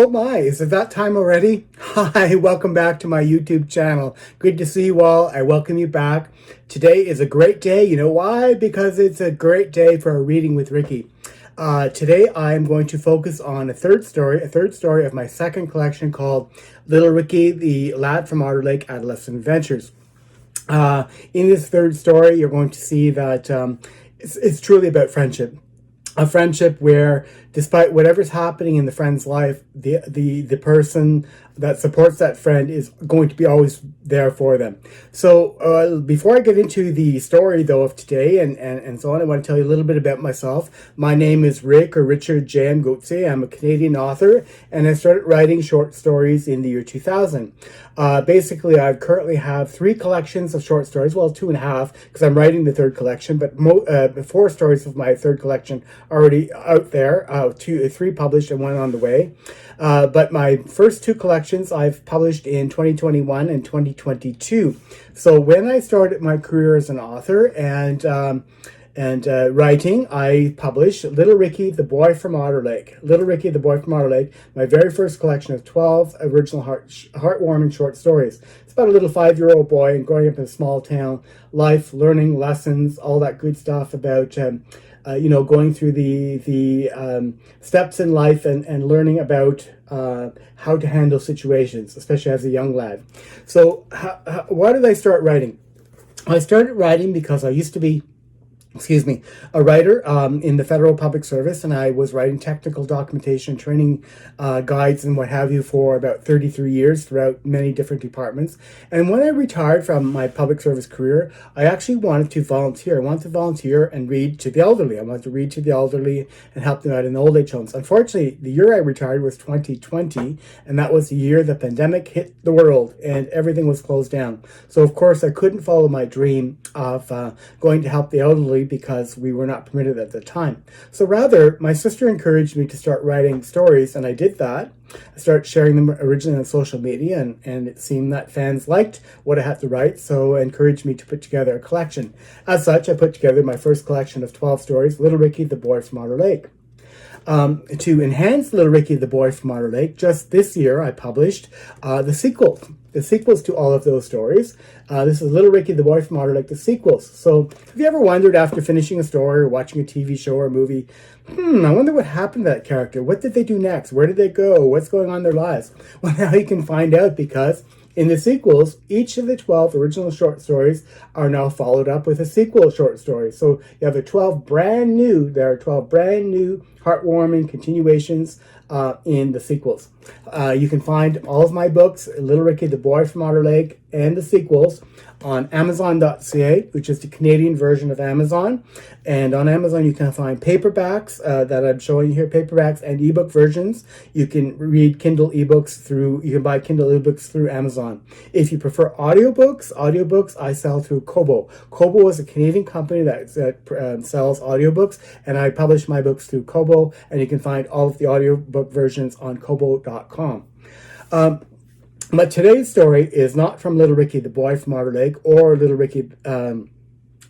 Oh my, is it that time already? Hi, welcome back to my YouTube channel. Good to see you all. I welcome you back. Today is a great day. You know why? Because it's a great day for a reading with Ricky. Today I am going to focus on a third story of my second collection called Little Ricky, the Lad from Otter Lake Adolescent Adventures. In this third story, you're going to see that it's truly about friendship. A friendship where, despite whatever's happening in the friend's life, the person that supports that friend is going to be always there for them. So before I get into the story, though, of today and so on, I want to tell you a little bit about myself. My name is Rick, or Richard J.M. Gauthier. I'm a Canadian author, and I started writing short stories in the year 2000. Basically, I currently have 3 collections of short stories, well, 2.5, because I'm writing the third collection, but 4 stories of my third collection are already out there, 3 published and 1 on the way. But my first 2 collections I've published in 2021 and 2022. So when I started my career as an author and writing, I published Little Ricky, the Boy from Otter Lake. Little Ricky, the Boy from Otter Lake, my very first collection of 12 original heartwarming short stories. It's about a little 5-year-old boy and growing up in a small town, life, learning lessons, all that good stuff about going through the steps in life and learning about how to handle situations, especially as a young lad. So why did I start writing? I started writing because I used to be a writer in the federal public service, and I was writing technical documentation, training guides and what have you for about 33 years throughout many different departments. And when I retired from my public service career, I actually wanted to volunteer. I wanted to volunteer and read to the elderly. I wanted to read to the elderly and help them out in old age homes. Unfortunately, the year I retired was 2020, and that was the year the pandemic hit the world and everything was closed down. So of course I couldn't follow my dream of going to help the elderly because we were not permitted at the time. So rather, my sister encouraged me to start writing stories, and I did that. I started sharing them originally on social media, and it seemed that fans liked what I had to write, so encouraged me to put together a collection. As such, I put together my first collection of 12 stories, Little Ricky, the Boy from Otter Lake. To enhance Little Ricky, the Boy from Otter Lake, just this year I published the sequels to all of those stories. This is Little Ricky, the Boy from Otter Lake, the sequels. So have you ever wondered, after finishing a story or watching a TV show or a movie, I wonder what happened to that character? What did they do next? Where did they go? What's going on in their lives? Well, now you can find out, because in the sequels, each of the 12 original short stories are now followed up with a sequel short story. So you have there are 12 brand new heartwarming continuations in the sequels. You can find all of my books, Little Ricky, the Boy from Otter Lake, and the sequels, on Amazon.ca, which is the Canadian version of Amazon. And on Amazon, you can find paperbacks that I'm showing here, paperbacks and ebook versions. You can read Kindle ebooks you can buy Kindle ebooks through Amazon. If you prefer audiobooks I sell through Kobo. Kobo is a Canadian company that sells audiobooks, and I publish my books through Kobo, and you can find all of the audiobook versions on Kobo.com. But today's story is not from Little Ricky, the Boy from Otter Lake, or Little Ricky, the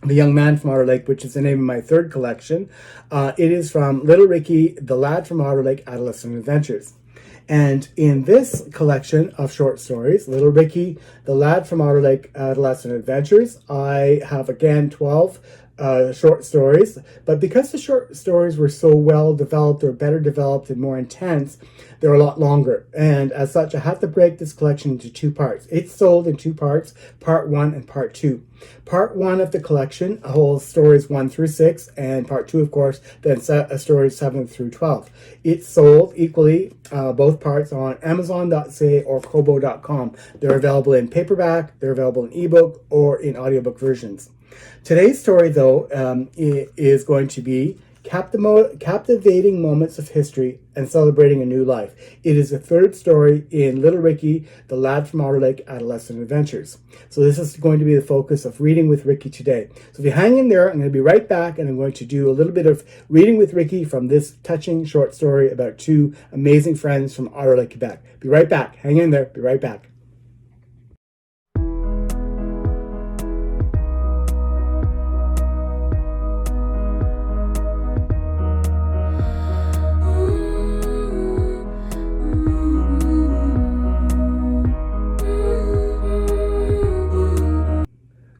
Young Man from Otter Lake, which is the name of my third collection. It is from Little Ricky, the Lad from Otter Lake, Adolescent Adventures. And in this collection of short stories, Little Ricky, the Lad from Otter Lake, Adolescent Adventures, I have again 12 short stories, but because the short stories were so well developed, or better developed and more intense, they're a lot longer, and as such I have to break this collection into 2 parts. It's sold in 2 parts, part 1 and part 2. Part 1 of the collection holds stories 1 through 6, and part 2, of course, then stories 7 through 12. It's sold equally, both parts, on Amazon.ca or Kobo.com. They're available in paperback, they're available in ebook, or in audiobook versions. Today's story, though, is going to be captivating moments of history and celebrating a new life. It is the third story in Little Ricky, the Lad from Otter Lake, Adolescent Adventures. So this is going to be the focus of Reading with Ricky today. So if you hang in there, I'm going to be right back, and I'm going to do a little bit of Reading with Ricky from this touching short story about 2 amazing friends from Otter Lake, Quebec. Be right back. Hang in there. Be right back.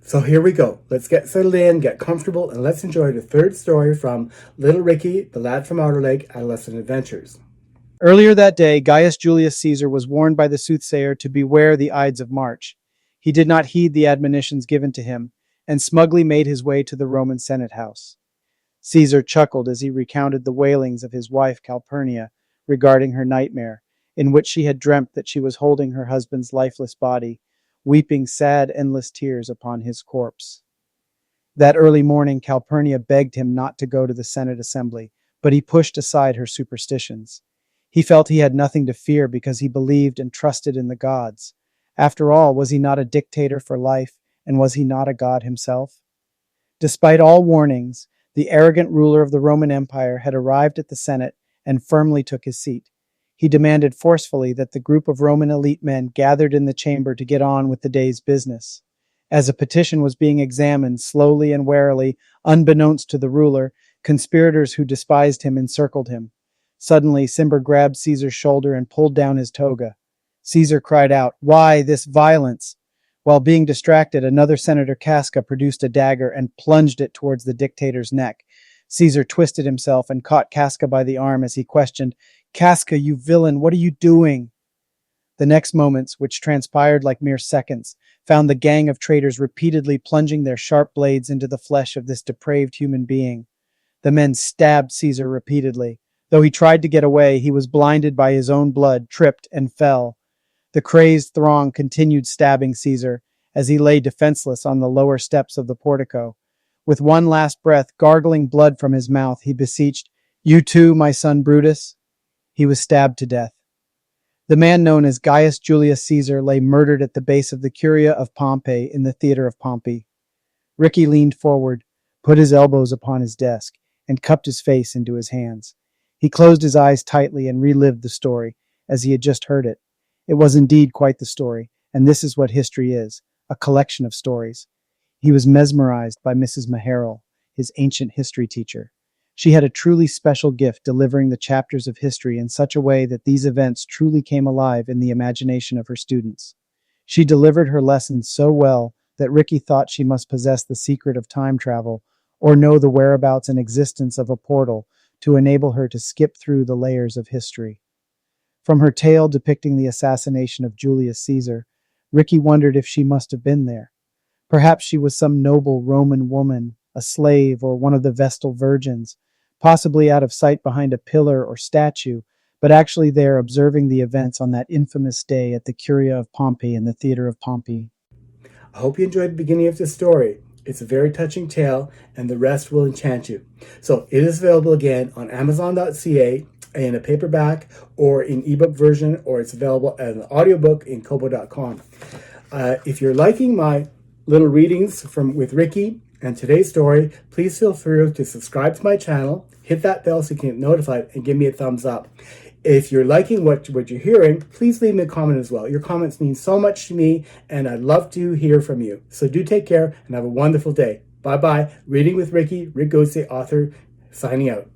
So here we go. Let's get settled in, get comfortable, and let's enjoy the third story from Little Ricky, the Lad from Otter Lake, Adolescent Adventures. Earlier that day, Gaius Julius Caesar was warned by the soothsayer to beware the Ides of March. He did not heed the admonitions given to him, and smugly made his way to the Roman Senate house. Caesar chuckled as he recounted the wailings of his wife Calpurnia regarding her nightmare, in which she had dreamt that she was holding her husband's lifeless body, weeping sad, endless tears upon his corpse. That early morning, Calpurnia begged him not to go to the Senate assembly, but he pushed aside her superstitions. He felt he had nothing to fear because he believed and trusted in the gods. After all, was he not a dictator for life, and was he not a god himself? Despite all warnings, the arrogant ruler of the Roman Empire had arrived at the Senate and firmly took his seat. He demanded forcefully that the group of Roman elite men gathered in the chamber to get on with the day's business. As a petition was being examined slowly and warily, unbeknownst to the ruler, conspirators who despised him encircled him. Suddenly, Cimber grabbed Caesar's shoulder and pulled down his toga. Caesar cried out, "Why this violence?" While being distracted, another Senator Casca produced a dagger and plunged it towards the dictator's neck. Caesar twisted himself and caught Casca by the arm as he questioned, "Casca, you villain, what are you doing?" The next moments, which transpired like mere seconds, found the gang of traitors repeatedly plunging their sharp blades into the flesh of this depraved human being. The men stabbed Caesar repeatedly. Though he tried to get away, he was blinded by his own blood, tripped, and fell. The crazed throng continued stabbing Caesar as he lay defenseless on the lower steps of the portico. With one last breath, gargling blood from his mouth, he beseeched, "You too, my son Brutus?" He was stabbed to death. The man known as Gaius Julius Caesar lay murdered at the base of the Curia of Pompey in the theater of Pompey. Ricky leaned forward, put his elbows upon his desk, and cupped his face into his hands. He closed his eyes tightly and relived the story, as he had just heard it. It was indeed quite the story, and this is what history is, a collection of stories. He was mesmerized by Mrs. Maheral, his ancient history teacher. She had a truly special gift delivering the chapters of history in such a way that these events truly came alive in the imagination of her students. She delivered her lessons so well that Ricky thought she must possess the secret of time travel or know the whereabouts and existence of a portal to enable her to skip through the layers of history. From her tale depicting the assassination of Julius Caesar, Ricky wondered if she must have been there. Perhaps she was some noble Roman woman, a slave, or one of the Vestal Virgins, possibly out of sight behind a pillar or statue, but actually there observing the events on that infamous day at the Curia of Pompey in the theater of Pompey. I hope you enjoyed the beginning of this story. It's a very touching tale, and the rest will enchant you. So it is available again on Amazon.ca in a paperback or in ebook version, or it's available as an audiobook in Kobo.com. If you're liking my little readings with Ricky and today's story, please feel free to subscribe to my channel, hit that bell so you can get notified, and give me a thumbs up. If you're liking what you're hearing, please leave me a comment as well. Your comments mean so much to me, and I'd love to hear from you. So do take care and have a wonderful day. Bye-bye. Reading with Ricky, Rick Goetze, author, signing out.